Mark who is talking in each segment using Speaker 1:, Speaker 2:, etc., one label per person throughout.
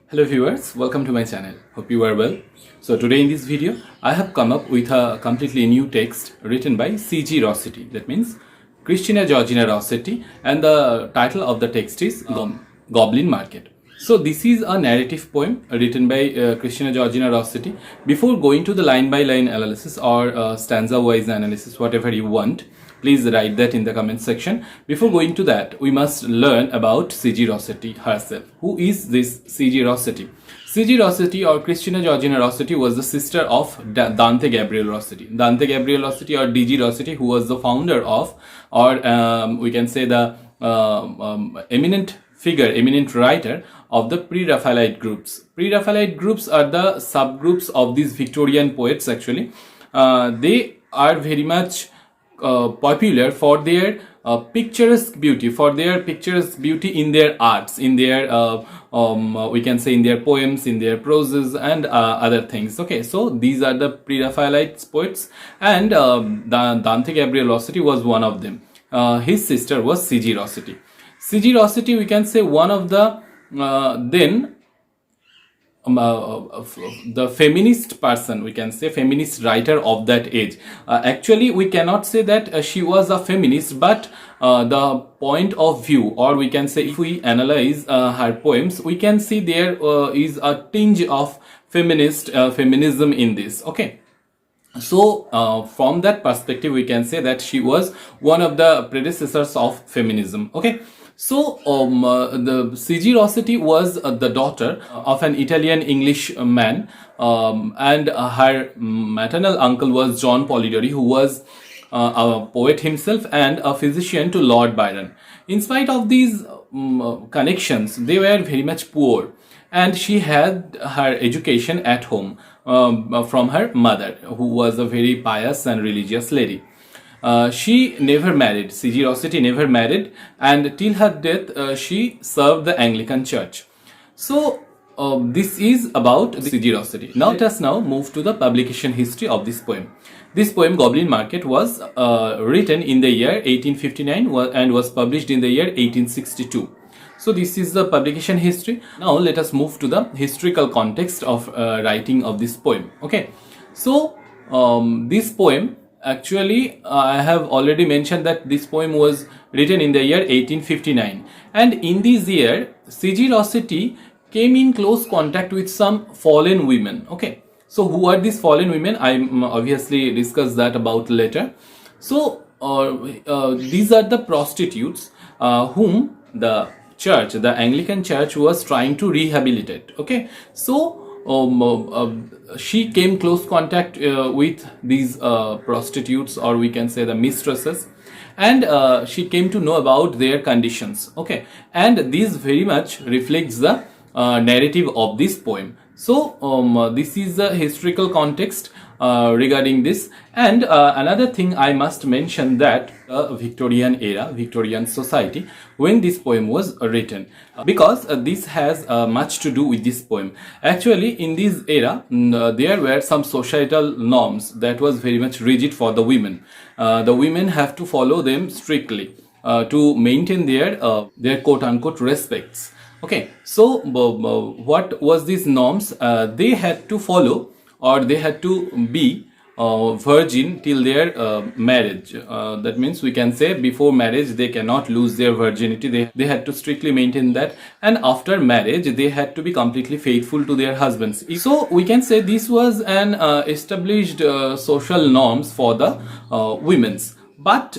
Speaker 1: Hello viewers, welcome to my channel. Hope you are well. So today in this video, I have come up with a completely new text written by C.G. Rossetti. That means Christina Georgina Rossetti, and the title of the text is Goblin Market. So this is a narrative poem written by Christina Georgina Rossetti. Before going to the line by line analysis or stanza wise analysis, whatever you want, please write that in the comment section. Before going to that, we must learn about C.G. Rossetti herself. Who is this C.G. Rossetti? C.G. Rossetti or Christina Georgina Rossetti was the sister of Dante Gabriel Rossetti. Dante Gabriel Rossetti or D.G. Rossetti, who was the founder of, or we can say the eminent figure, eminent writer of the Pre-Raphaelite groups. Pre-Raphaelite groups are the subgroups of these Victorian poets actually. They are very much popular for their picturesque beauty, in their arts, in their we can say in their poems, in their proses and other things. Okay, so these are the Pre-Raphaelite poets, and Dante Gabriel Rossetti was one of them. His sister was C.G. Rossetti. C.G. Rossetti, we can say one of the the feminist person, we can say feminist writer of that age. Actually, we cannot say that she was a feminist, but the point of view, or we can say if we analyze her poems, we can see there is a tinge of feminism in this. Okay. So from that perspective, we can say that she was one of the predecessors of feminism. Okay. So the C.G. Rossetti was the daughter of an Italian English man, and her maternal uncle was John Polidori, who was a poet himself and a physician to Lord Byron. In spite of these connections, they were very much poor, and she had her education at home from her mother, who was a very pious and religious lady. She never married. C.G. Rossetti never married, and till her death she served the Anglican Church. So this is about C.G. Rossetti. Now let us now move to the publication history of this poem. This poem, Goblin Market, was written in the year 1859 and was published in the year 1862. So this is the publication history. Now let us move to the historical context of writing of this poem. Okay, so this poem, actually, I have already mentioned that this poem was written in the year 1859, and in this year C.G. Rossetti came in close contact with some fallen women. Okay, so who are these fallen women? I obviously discuss that about later. So these are the prostitutes whom the church, the Anglican Church, was trying to rehabilitate. Okay, so she came close contact with these prostitutes, or we can say the mistresses, and she came to know about their conditions. Okay, and this very much reflects the narrative of this poem. So this is the historical context regarding this. And another thing I must mention, that Victorian era, Victorian society, when this poem was written, because this has much to do with this poem. Actually, in this era, there were some societal norms that was very much rigid for the women. The women have to follow them strictly to maintain their quote-unquote respects. Okay, so what was these norms? They had to follow, or they had to be virgin till their marriage. That means we can say before marriage they cannot lose their virginity. They had to strictly maintain that, and after marriage they had to be completely faithful to their husbands. So we can say this was an established social norms for the women's. But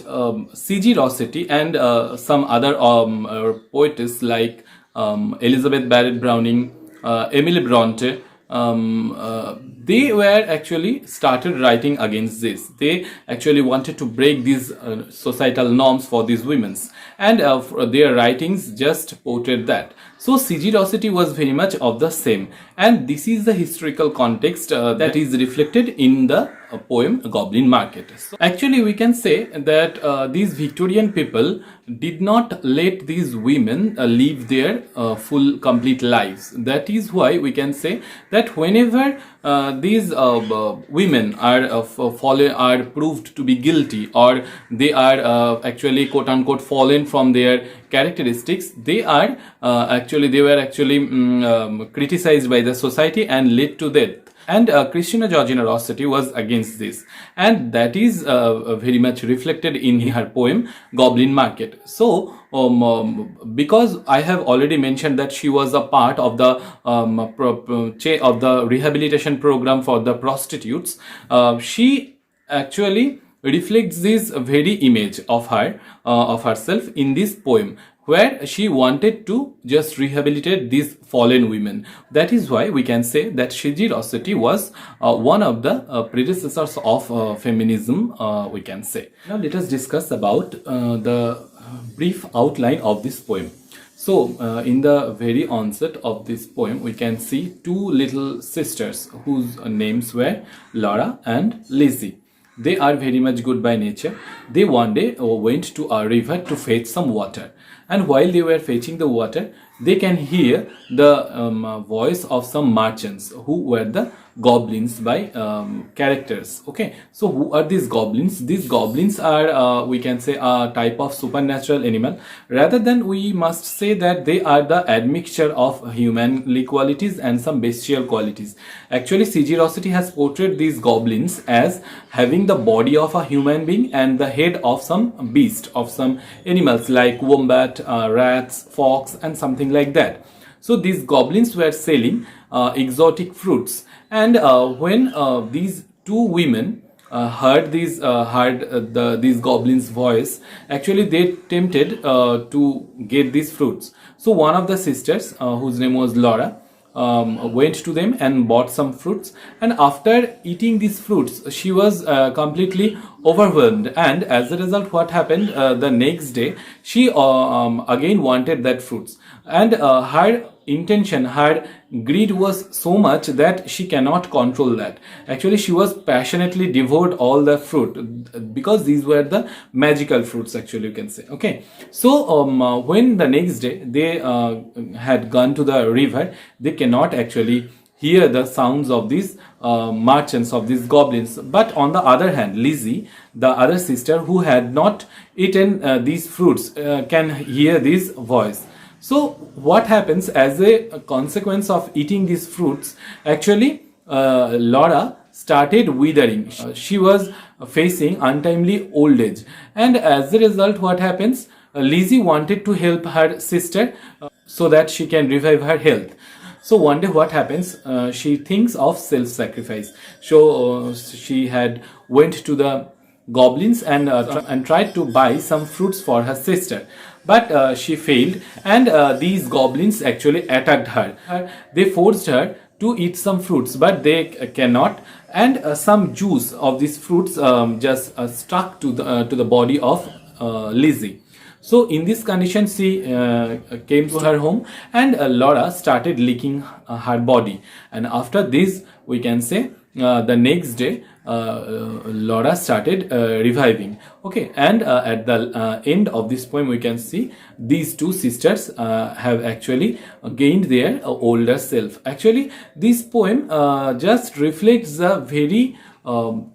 Speaker 1: C.G. Rossetti and some other poetess like Elizabeth Barrett Browning, Emily Bronte, they were actually started writing against this. They actually wanted to break these societal norms for these women, and their writings just portrayed that. So C.G. Rossetti was very much of the same, and this is the historical context that is reflected in the poem Goblin Market. So actually, we can say that these Victorian people did not let these women live their full complete lives. That is why we can say that whenever these women are proved to be guilty, or they are actually quote unquote fallen from their characteristics, they were actually criticized by the society and led to death. And Christina Georgina Rossetti was against this, and that is very much reflected in her poem GoblinMarket. So, because I have already mentioned that she was a part of the of the rehabilitation program for the prostitutes, she actually reflects this very image of her of herself in this poem, where she wanted to just rehabilitate these fallen women. That is why we can say that Shiji Rossetti was one of the predecessors of feminism, we can say. Now let us discuss about the brief outline of this poem. So, in the very onset of this poem, we can see two little sisters whose names were Laura and Lizzie. They are very much good by nature. They one day went to a river to fetch some water. And while they were fetching the water, they can hear the voice of some merchants who were the goblins by characters. Okay, so who are these goblins? These goblins are, we can say, a type of supernatural animal. Rather than, we must say that they are the admixture of humanly qualities and some bestial qualities. Actually, C.G. Rossetti has portrayed these goblins as having the body of a human being and the head of some beast, of some animals like wombat, rats, fox, and something like that. So these goblins were selling exotic fruits, and when these two women heard these goblins' voice, actually they tempted to get these fruits. So one of the sisters, whose name was Laura, went to them and bought some fruits, and after eating these fruits she was completely overwhelmed, and as a result, what happened, the next day she again wanted that fruits, and her intention, her greed was so much that she cannot control that. Actually, she was passionately devoured all the fruit, because these were the magical fruits, actually, you can say. Okay, so when the next day they had gone to the river, they cannot actually hear the sounds of these merchants, of these goblins. But on the other hand, Lizzie, the other sister who had not eaten these fruits, can hear this voice. So what happens, as a consequence of eating these fruits, actually Laura started withering. She was facing untimely old age, and as a result, what happens, Lizzie wanted to help her sister so that she can revive her health. So one day what happens, she thinks of self-sacrifice. So she had went to the goblins and tried to buy some fruits for her sister, but she failed, and these goblins actually attacked her. They forced her to eat some fruits, but they cannot, and some juice of these fruits just stuck to the body of Lizzie. So in this condition, she came to her home, and Laura started licking her body, and after this, we can say, the next day Laura started reviving. Okay, and at the end of this poem, we can see these two sisters have actually gained their older self. Actually, this poem just reflects the very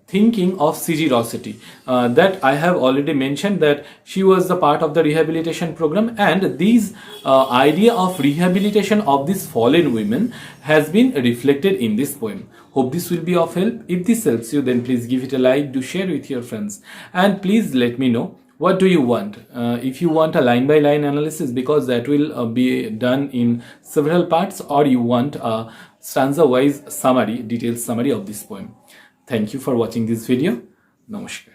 Speaker 1: thinking of C.G. Rossetti, that I have already mentioned, that she was the part of the rehabilitation program, and these idea of rehabilitation of these fallen women has been reflected in this poem. Hope this will be of help. If this helps you, then please give it a like, do share with your friends, and please let me know what do you want. If you want a line by line analysis, because that will be done in several parts, or you want a stanza wise summary, detailed summary of this poem. Thank you for watching this video. Namaskar.